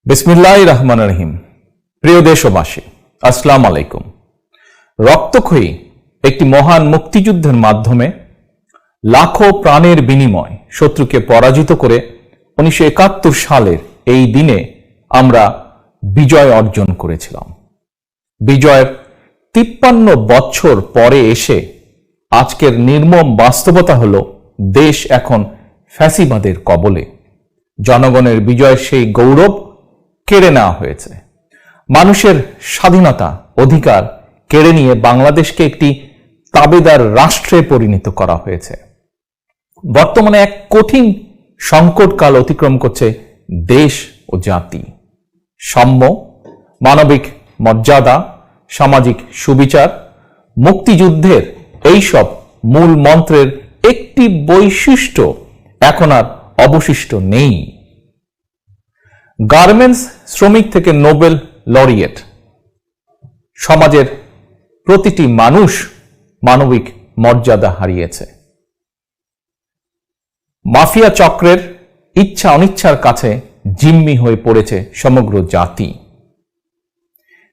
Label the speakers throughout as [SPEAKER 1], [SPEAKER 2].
[SPEAKER 1] বিসমিল্লাহির রহমানির রহিম। প্রিয় দেশবাসী, আসসালামু আলাইকুম। রক্তক্ষয়ী একটি মহান মুক্তিযুদ্ধের মাধ্যমে লাখো প্রাণের বিনিময় শত্রুকে পরাজিত করে 1971 সালের এই দিনে আমরা বিজয় অর্জন করেছিলাম। বিজয়ের 53 বছর পরে এসে আজকের নির্মম বাস্তবতা হলো দেশ এখন ফ্যাসিবাদের কবলে। জনগণের বিজয়ের সেই গৌরব কেড়ে নেওয়া হয়েছে। মানুষের স্বাধীনতা অধিকার কেড়ে নিয়ে বাংলাদেশকে একটি তাবেদার রাষ্ট্রে পরিণত করা হয়েছে। বর্তমানে এক কঠিন সংকটকাল অতিক্রম করছে দেশ ও জাতি। সাম্য, মানবিক মর্যাদা, সামাজিক সুবিচার, মুক্তিযুদ্ধের এইসব মূল মন্ত্রের একটি বৈশিষ্ট্য এখন আর অবশিষ্ট নেই। গার্মেন্টস শ্রমিক থেকে নোবেল লরিয়েট, সমাজের প্রতিটি মানুষ মানবিক মর্যাদা হারিয়েছে। মাফিয়া চক্রের ইচ্ছা অনিচ্ছার কাছে জিম্মি হয়ে পড়েছে সমগ্র জাতি।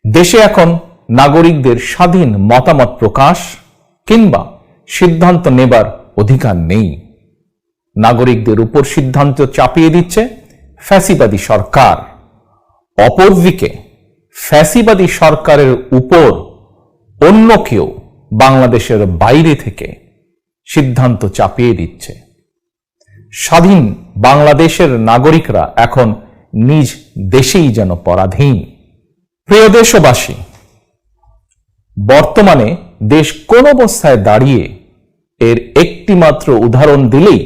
[SPEAKER 1] দেশে এখন নাগরিকদের স্বাধীন মতামত প্রকাশ কিংবা সিদ্ধান্ত নেবার অধিকার নেই। নাগরিকদের উপর সিদ্ধান্ত চাপিয়ে দিচ্ছে ফ্যাসিবাদী সরকার। অপরদিকে ফ্যাসিবাদী সরকারের উপর অন্য কেউ বাংলাদেশের বাইরে থেকে সিদ্ধান্ত চাপিয়ে দিচ্ছে। স্বাধীন বাংলাদেশের নাগরিকরা এখন নিজ দেশেই যেন পরাধীন। প্রিয় দেশবাসী, বর্তমানে দেশ কোন অবস্থায় দাঁড়িয়ে এর একটি মাত্র উদাহরণ দিলেই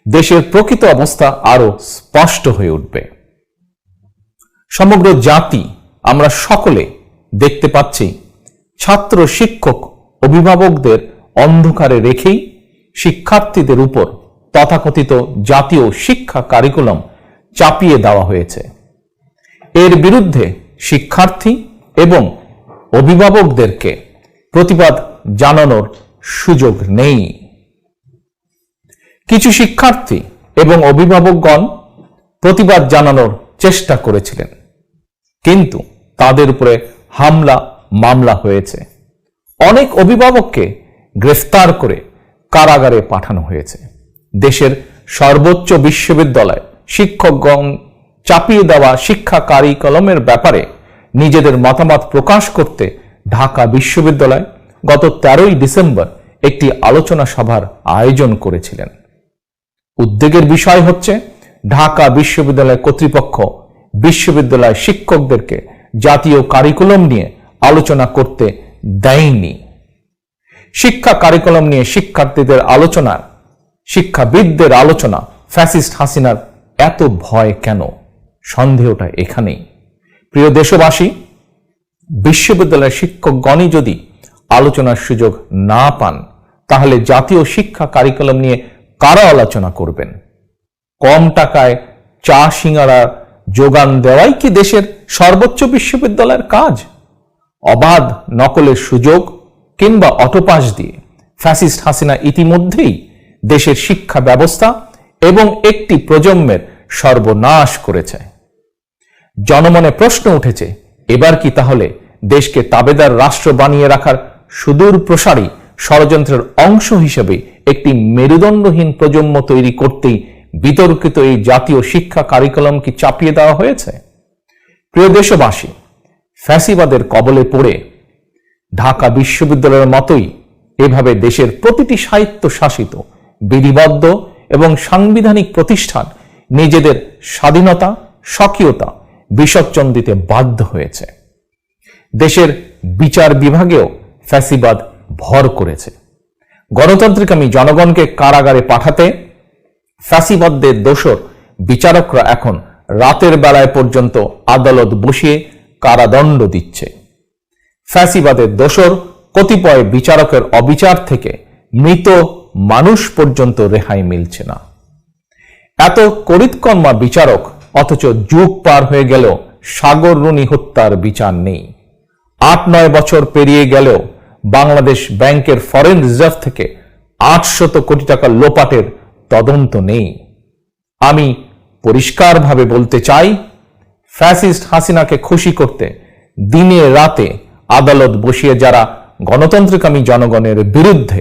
[SPEAKER 1] দেশের প্রকৃত অবস্থা আরো স্পষ্ট হয়ে উঠবে। সমগ্র জাতি আমরা সকলে দেখতে পাচ্ছি ছাত্র, শিক্ষক, অভিভাবকদের অন্ধকারে রেখেই শিক্ষার্থীদের উপর তথাকথিত জাতীয় শিক্ষা কারিকুলাম চাপিয়ে দেওয়া হয়েছে। এর বিরুদ্ধে শিক্ষার্থী এবং অভিভাবকদেরকে প্রতিবাদ জানানোর সুযোগ নেই। কিছু শিক্ষার্থী এবং অভিভাবকগণ প্রতিবাদ জানানোর চেষ্টা করেছিলেন, কিন্তু তাদের উপরে হামলা মামলা হয়েছে। অনেক অভিভাবককে গ্রেফতার করে কারাগারে পাঠানো হয়েছে। দেশের সর্বোচ্চ বিশ্ববিদ্যালয় শিক্ষকগণ চাপিয়ে দেওয়া শিক্ষা কারিকুলামের ব্যাপারে নিজেদের মতামত প্রকাশ করতে ঢাকা বিশ্ববিদ্যালয় গত 13 ডিসেম্বর একটি আলোচনা সভার আয়োজন করেছিলেন। উদ্বেগের বিষয় হচ্ছে ঢাকা বিশ্ববিদ্যালয় কর্তৃপক্ষ বিশ্ববিদ্যালয় শিক্ষকদেরকে জাতীয় কারিকুলাম নিয়ে আলোচনা করতে দেয়নি। শিক্ষা কারিকুলাম নিয়ে শিক্ষার্থীদের আলোচনা, শিক্ষাবিদদের আলোচনা ফ্যাসিস্ট হাসিনার এত ভয় কেন? সন্দেহটা এখানেই। প্রিয় দেশবাসী, বিশ্ববিদ্যালয়ের শিক্ষকগণই যদি আলোচনার সুযোগ না পান, তাহলে জাতীয় শিক্ষা কারিকুলাম নিয়ে কারা আলোচনা করবেন? কম টাকায় চা সিঙ্গারা যোগান দেওয়াই কি দেশের সর্বোচ্চ বিশ্ববিদ্যালয়ের কাজ? অবাধ নকলের সুযোগ কিংবা অটোপাস দিয়ে ফ্যাসিস্ট হাসিনা ইতিমধ্যেই দেশের শিক্ষা ব্যবস্থা এবং একটি প্রজন্মের সর্বনাশ করেছে। জনমনে প্রশ্ন উঠেছে, এবার কি তাহলে দেশকে তাবেদার রাষ্ট্র বানিয়ে রাখার সুদূর প্রসারী ষড়যন্ত্রের অংশ হিসেবে একটি মেরুদণ্ডহীন প্রজন্ম তৈরি করতেই বিতর্কিত এই জাতীয় শিক্ষা কারিকুলাম কি চাপিয়ে দেওয়া হয়েছে? প্রিয় দেশবাসী, ফ্যাসিবাদের কবলে পড়ে ঢাকা বিশ্ববিদ্যালয়ের মতোই এভাবে দেশের প্রতিটি স্বায়ত্তশাসিত, বিধিবদ্ধ এবং সাংবিধানিক প্রতিষ্ঠান নিজেদের স্বাধীনতা, স্বকীয়তা বিসর্জন দিতে বাধ্য হয়েছে। দেশের বিচার বিভাগেও ফ্যাসিবাদ ভর করেছে। গণতান্ত্রিকামী জনগণকে কারাগারে পাঠাতে ফ্যাসিবাদদের দোসর বিচারকরা এখন রাতের বেলায় পর্যন্ত আদালত বসিয়ে কারাদণ্ড দিচ্ছে। ফ্যাসিবাদের দোসর কতিপয় বিচারকের অবিচার থেকে মৃত মানুষ পর্যন্ত রেহাই মিলছে না। এত করিতকর্মা বিচারক, অথচ যুগ পার হয়ে গেল সাগর রুনি হত্যার বিচার নেই। 8-9 বছর পেরিয়ে গেলেও বাংলাদেশ ব্যাংকের ফরেন রিজার্ভ থেকে 800 কোটি টাকা লোপাটের তদন্ত নেই। আমি পরিষ্কারভাবে বলতে চাই, ফ্যাসিস্ট হাসিনাকে খুশি করতে দিনে রাতে আদালত বসিয়ে যারা গণতন্ত্রকামী জনগণের বিরুদ্ধে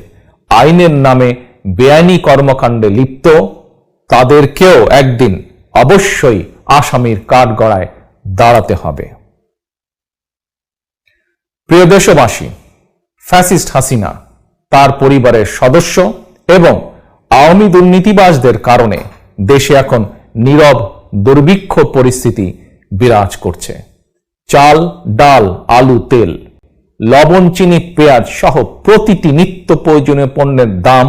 [SPEAKER 1] আইনের নামে বেআইনি কর্মকাণ্ডে লিপ্ত, তাদেরকেও একদিন অবশ্যই আসামির কাঠগড়ায় দাঁড়াতে হবে। প্রিয় দেশবাসী, ফ্যাসিস্ট হাসিনা, তার পরিবারের সদস্য এবং আওয়ামী দুর্নীতিবাজদের কারণে দেশে এখন নীরব দুর্ভিক্ষ পরিস্থিতি বিরাজ করছে। চাল, ডাল, আলু, তেল, লবণ, চিনি, পেঁয়াজ সহ প্রতিটি নিত্য প্রয়োজনীয় পণ্যের দাম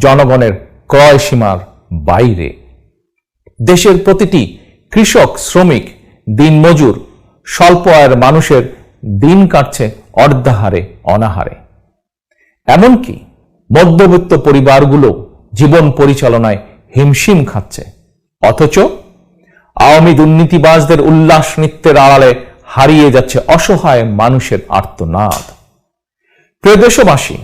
[SPEAKER 1] জনগণের ক্রয় সীমার বাইরে। দেশের প্রতিটি কৃষক, শ্রমিক, দিনমজুর, স্বল্প আয়ের মানুষের দিন কাটছে অর্ধাহারে, অনাহারে। এমনকি মধ্যবিত্ত পরিবারগুলো জীবন পরিচালনায় হিমশিম খাচ্ছে। অথচ আওয়ামী দুর্নীতিবাজদের উল্লাস নৃত্যের আড়ালে হারিয়ে যাচ্ছে অসহায় মানুষের আর্তনাদ। প্রিয় দেশবাসী,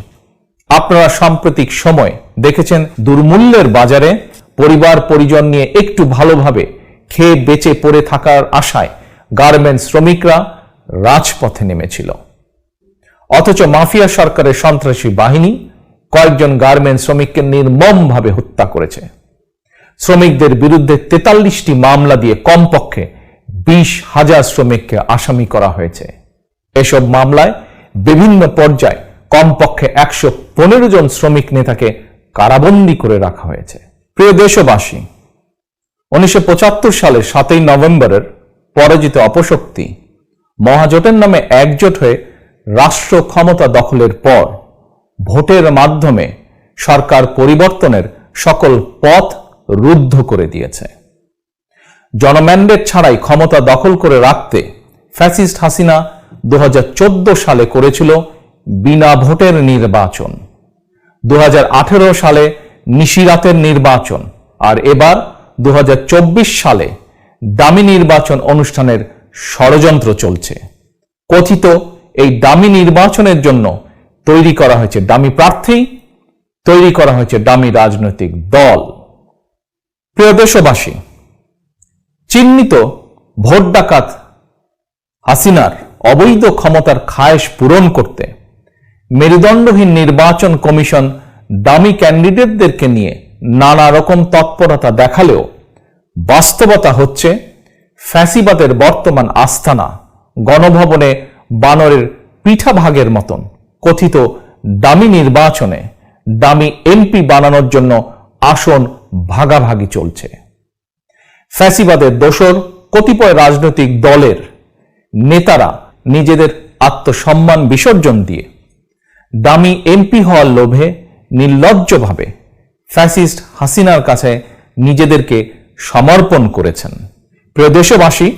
[SPEAKER 1] আপনারা সাম্প্রতিক সময় দেখেছেন দুর্মূল্যের বাজারে পরিবার পরিজন নিয়ে একটু ভালোভাবে খেয়ে বেঁচে পড়ে থাকার আশায় গার্মেন্টস শ্রমিকরা রাজপথে নেমেছিল। অথচ মাফিয়া সরকারের সন্ত্রাসী বাহিনী কয়েকজন গার্মেন্টস শ্রমিককে নির্মমভাবে হত্যা করেছে। শ্রমিকদের বিরুদ্ধে 43টি মামলা দিয়ে কমপক্ষে 20,000 শ্রমিককে আসামি করা হয়েছে। এসব মামলায় বিভিন্ন পর্যায়ে কমপক্ষে 115 জন শ্রমিক নেতাকে কারাবন্দী করে রাখা হয়েছে। প্রিয় দেশবাসী, 1975 সালের 7 নভেম্বরের পরাজিত অপশক্তি মহাজোটের নামে একজোট হয়ে রাষ্ট্র ক্ষমতা দখলের পর ভোটের মাধ্যমে সরকার পরিবর্তনের সকল পথ রুদ্ধ করে দিয়েছে। জনম্যান্ডেট ছাড়াই ক্ষমতা দখল করে রাখতে ফ্যাসিস্ট হাসিনা 2014 সালে করেছিল বিনা ভোটের নির্বাচন, 2018 সালে নিশিরাতের নির্বাচন, আর এবার 2024 সালে দামি নির্বাচন অনুষ্ঠানের ষড়যন্ত্র চলছে। কথিত এই দামি নির্বাচনের জন্য তৈরি করা হয়েছে দামি প্রার্থী, তৈরি করা হয়েছে দামি রাজনৈতিক দল। প্রিয় দেশবাসী, চিহ্নিত ভোট ডাকাত হাসিনার অবৈধ ক্ষমতার খায়েশ পূরণ করতে মেরুদণ্ডহীন নির্বাচন কমিশন দামি ক্যান্ডিডেটদেরকে নিয়ে নানা রকম তৎপরতা দেখালেও বাস্তবতা হচ্ছে ফ্যাসিবাদের বর্তমান আস্তানা গণভবনে বানরের পিঠাভাগের মতন কথিত দামি নির্বাচনে দামি এমপি বানানোর জন্য আসন ভাগাভাগি চলছে। ফ্যাসিবাদের দোসর কতিপয় রাজনৈতিক দলের নেতারা নিজেদের আত্মসম্মান বিসর্জন দিয়ে দামি এমপি হওয়ার লোভে নির্লজ্জভাবে ফ্যাসিস্ট হাসিনার কাছে নিজেদেরকে সমর্পণ করেছেন। প্রিয় দেশবাসী,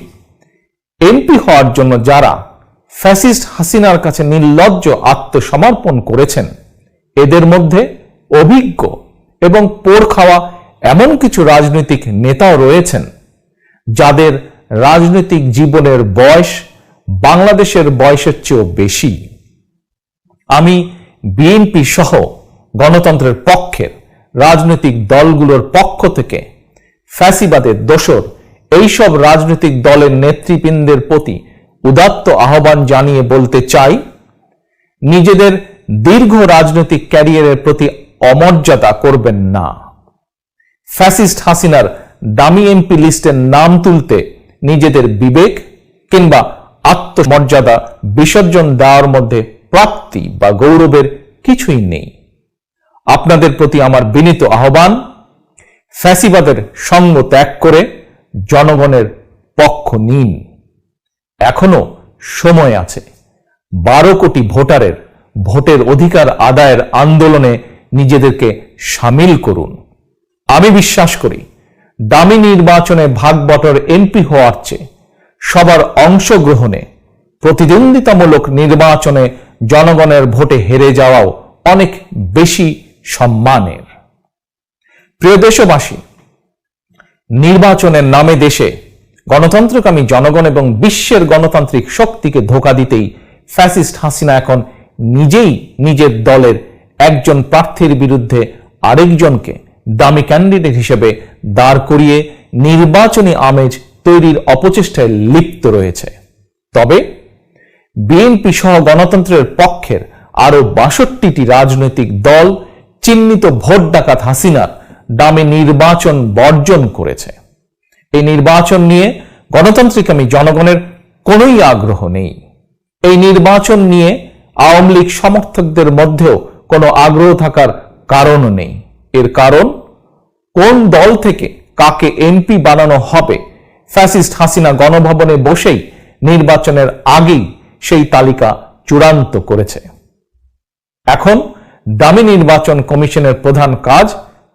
[SPEAKER 1] এমপি হওয়ার জন্য যারা ফ্যাসিস্ট হাসিনার কাছে নির্লজ্জ আত্মসমর্পণ করেছেন, এদের মধ্যে অভিজ্ঞ এবং পোড় খাওয়া এমন কিছু রাজনৈতিক নেতাও রয়েছেন যাদের রাজনৈতিক জীবনের বয়স বাংলাদেশের বয়সের চেয়েও বেশি। আমি বিএনপি সহ গণতন্ত্রের পক্ষের রাজনৈতিক দলগুলোর পক্ষ থেকে ফ্যাসিবাদের দোসর এইসব রাজনৈতিক দলের নেতৃবৃন্দের প্রতি উদাত্ত আহ্বান জানিয়ে বলতে চাই, নিজেদের দীর্ঘ রাজনৈতিক ক্যারিয়ারের প্রতি অমর্যাদা করবেন না। ফ্যাসিস্ট হাসিনার দামি এমপি লিস্টের নাম তুলতে নিজেদের বিবেক কিংবা আত্মমর্যাদা বিসর্জন দেওয়ার মধ্যে প্রাপ্তি বা গৌরবের কিছুই নেই। আপনাদের প্রতি আমার বিনীত আহ্বান, ফ্যাসিবাদের সঙ্গ ত্যাগ করে জনগণের পক্ষ নিন। এখনো সময় আছে। 12 কোটি ভোটারের ভোটের অধিকার আদায়ের আন্দোলনে নিজেদেরকে সামিল করুন। আমি বিশ্বাস করি দামি নির্বাচনে ভাগবটর এমপি হওয়ার চেয়ে সবার অংশগ্রহণে প্রতিদ্বন্দ্বিতামূলক নির্বাচনে জনগণের ভোটে হেরে যাওয়াও অনেক বেশি সম্মানের। প্রিয় দেশবাসী, নির্বাচনের নামে দেশে গণতন্ত্রকামী জনগণ এবং বিশ্বের গণতান্ত্রিক শক্তিকে ধোঁকা দিতেই ফ্যাসিস্ট হাসিনা এখন নিজেই নিজের দলের একজন প্রার্থীর বিরুদ্ধে আরেকজনকে দামি ক্যান্ডিডেট হিসেবে দাঁড় করিয়ে নির্বাচনী আমেজ তৈরির অপচেষ্টায় লিপ্ত রয়েছে। তবে বিএনপি সহ গণতন্ত্রের পক্ষের আরো ৬২টি রাজনৈতিক দল চিহ্নিত ভোট ডাকাত হাসিনার দামে নির্বাচন বর্জন করেছে। এই নির্বাচন নিয়ে গণতান্ত্রিকামী জনগণের কোনোই আগ্রহ নেই। এই নির্বাচন নিয়ে আওয়ামী লীগ সমর্থকদের মধ্যেও কোনো আগ্রহ থাকার কারণও নেই। এর কারণ, কোন দল থেকে কাকে এমপি বানানো হবে ফ্যাসিস্ট হাসিনা গণভবনে বসেই নির্বাচনের আগেই সেই তালিকা চূড়ান্ত করেছে। এখন দামি নির্বাচন কমিশনের প্রধান কাজ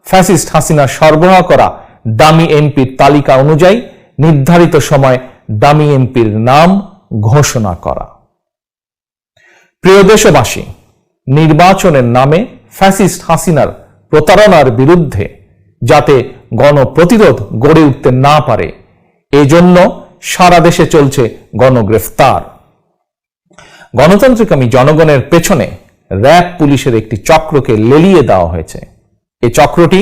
[SPEAKER 1] ফ্যাসিস্ট হাসিনা সরবরাহ করা দামি এমপির তালিকা অনুযায়ী নির্ধারিত সময় দামি এমপির নাম ঘোষণা করা। প্রিয় দেশবাসী, নির্বাচনের নামে ফ্যাসিস্ট হাসিনার প্রতারণার বিরুদ্ধে যাতে গণপ্রতিরোধ গড়ে উঠতে না পারে, এজন্য সারা দেশে চলছে গণগ্রেফতার। গণতান্ত্রিকামী জনগণের পেছনে র্যাব পুলিশের একটি চক্রকে লেলিয়ে দেওয়া হয়েছে। এই চক্রটি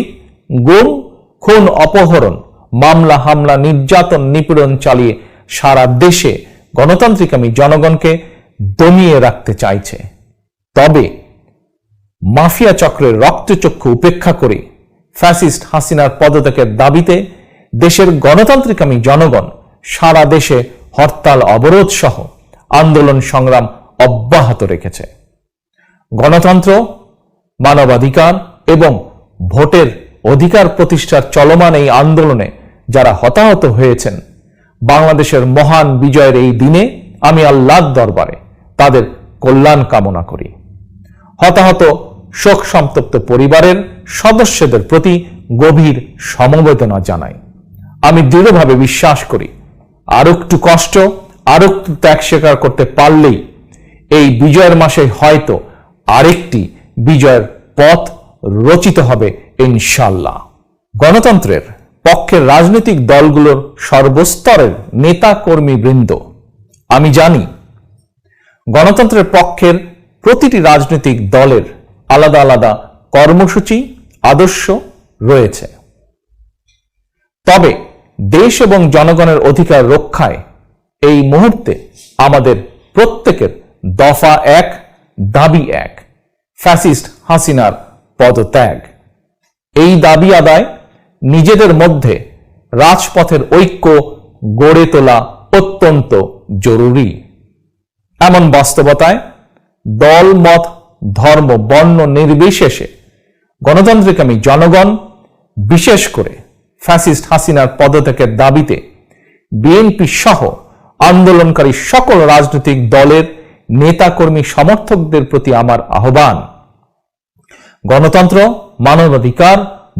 [SPEAKER 1] গুম, খুন, অপহরণ, মামলা, হামলা, নির্যাতন, নিপীড়ন চালিয়ে সারা দেশে গণতান্ত্রিকামী জনগণকে দমিয়ে রাখতে চাইছে। তবে মাফিয়া চক্রের রক্তচক্ষু উপেক্ষা করে ফ্যাসিস্ট হাসিনার পদত্যাগের দাবিতে দেশের গণতান্ত্রিকামী জনগণ সারা দেশে হরতাল, অবরোধ সহ আন্দোলন সংগ্রাম অব্যাহত রেখেছে। গণতন্ত্র, মানবাধিকার এবং ভোটের অধিকার প্রতিষ্ঠার চলমান এই আন্দোলনে যারা হতাহত হয়েছেন, বাংলাদেশের মহান বিজয়ের এই দিনে আমি আল্লাহর দরবারে তাদের কল্যাণ কামনা করি। হতাহত শোক সন্তপ্ত পরিবারের সদস্যদের প্রতি গভীর সমবেদনা জানাই। আমি দৃঢ়ভাবে বিশ্বাস করি, আরো একটু কষ্ট, আরো একটু ত্যাগ স্বীকার করতে পারলেই এই বিজয়ের মাসে হয়তো আরেকটি বিজয়ের পথ রচিত হবে ইনশাআল্লাহ। গণতন্ত্রের পক্ষের রাজনৈতিক দলগুলোর সর্বস্তরের নেতা কর্মী বৃন্দ, আমি জানি গণতন্ত্রের পক্ষের প্রতিটি রাজনৈতিক দলের আলাদা আলাদা কর্মসূচি, আদর্শ রয়েছে। তবে দেশ এবং জনগণের অধিকার রক্ষায় এই মুহূর্তে আমাদের প্রত্যেকের দফা এক, দাবি এক, ফ্যাসিস্ট হাসিনার পদত্যাগ। এই দাবি আদায় নিজেদের মধ্যে রাজপথের ঐক্য গড়ে তোলা অত্যন্ত জরুরি। এমন বাস্তবতায় দল, মত, ধর্ম, বর্ণ নির্বিশেষে গণতান্ত্রিকামী জনগণ, বিশেষ করে ফ্যাসিস্ট হাসিনার পদত্যাগের দাবিতে বিএনপি সহ আন্দোলনকারী সকল রাজনৈতিক দলের নেতাকর্মী সমর্থকদের প্রতি আমার আহ্বান, গণতন্ত্র, মানবাধিকার,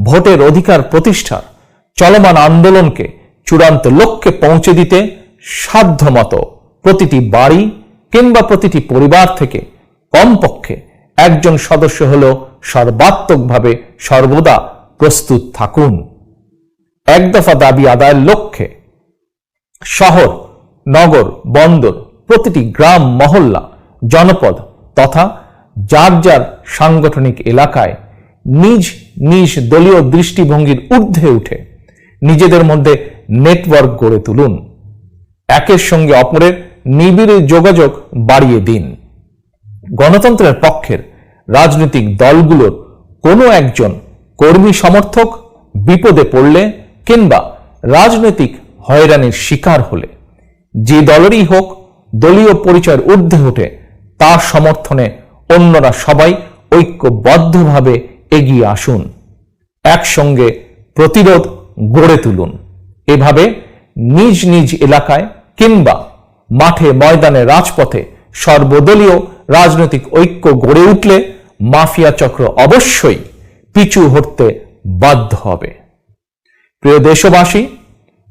[SPEAKER 1] ভোটের অধিকার প্রতিষ্ঠার চলমান আন্দোলনকে চূড়ান্ত লক্ষ্যে পৌঁছে দিতে সাধ্যমতো প্রতিটি বাড়ি কিংবা প্রতিটি পরিবার থেকে কমপক্ষে একজন সদস্য হলেও সর্বাত্মকভাবে সর্বদা প্রস্তুত থাকুন। এক দফা দাবি আদায়ের লক্ষ্যে শহর, নগর, বন্দর, প্রতিটি গ্রাম, মহল্লা, জনপদ তথা যার যার সাংগঠনিক এলাকায় নিজ নিজ দলীয় দৃষ্টিভঙ্গির ঊর্ধ্বে উঠে নিজেদের মধ্যে নেটওয়ার্ক গড়ে তুলুন। একের সঙ্গে অপরের নিবিড় যোগাযোগ বাড়িয়ে দিন। গণতন্ত্রের পক্ষের রাজনৈতিক দলগুলোর কোনো একজন কর্মী সমর্থক বিপদে পড়লে কিংবা রাজনৈতিক হয়রানির শিকার হলে যে দলেরই হোক দলীয় পরিচয়ের ঊর্ধ্বে উঠে তার সমর্থনে অন্যরা সবাই ঐক্যবদ্ধভাবে এগিয়ে আসুন। একসঙ্গে প্রতিরোধ গড়ে তুলুন। এভাবে নিজ নিজ এলাকায় কিংবা মাঠে, ময়দানে, রাজপথে সর্বদলীয় রাজনৈতিক ঐক্য গড়ে উঠলে মাফিয়া চক্র অবশ্যই পিছু হটতে বাধ্য হবে। প্রিয় দেশবাসী,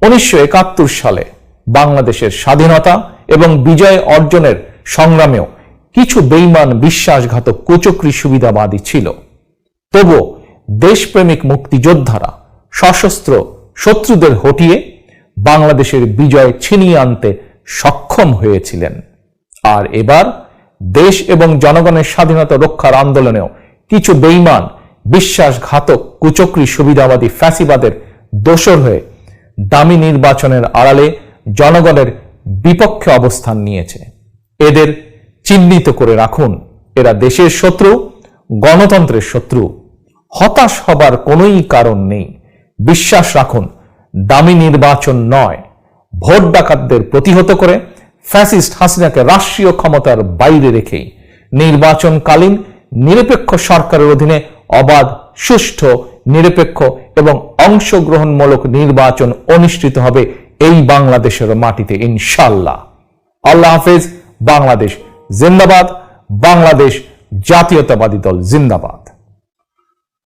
[SPEAKER 1] 1971 সালে বাংলাদেশের স্বাধীনতা এবং বিজয় অর্জনের সংগ্রামেও কিছু বেঈমান, বিশ্বাসঘাতক, কুচক্রী সুবিধাবাদী ছিল। তবুও দেশপ্রেমিক মুক্তিযোদ্ধারা সশস্ত্র শত্রুদের হটিয়ে বাংলাদেশের বিজয় ছিনিয়ে আনতে সক্ষম হয়েছিলেন। আর এবার দেশ এবং জনগণের স্বাধীনতা রক্ষার আন্দোলনেও কিছু বেঈমান, বিশ্বাসঘাতক, কুচক্রী সুবিধাবাদী ফ্যাসিবাদের দোসর হয়ে দামি নির্বাচনের আড়ালে জনগণের বিপক্ষে অবস্থান নিয়েছে। এদের চিহ্নিত করে রাখুন। এরা দেশের শত্রু, গণতন্ত্রের শত্রু। হতাশ হবার কোনোই কারণ নেই। বিশ্বাস রাখুন, দামি নির্বাচন নয়, ভোট ডাকাতদের প্রতিহত করে ফ্যাসিস্ট হাসিনাকে রাষ্ট্রীয় ক্ষমতার বাইরে রেখেই নির্বাচনকালীন নিরপেক্ষ সরকারের অধীনে অবাধ, সুষ্ঠু, নিরপেক্ষ এবং অংশগ্রহণমূলক নির্বাচন অনুষ্ঠিত হবে এই বাংলাদেশের মাটিতে ইনশাআল্লাহ। আল্লাহ হাফেজ। বাংলাদেশ জিন্দাবাদ। বাংলাদেশ জাতীয়তাবাদী দল জিন্দাবাদ।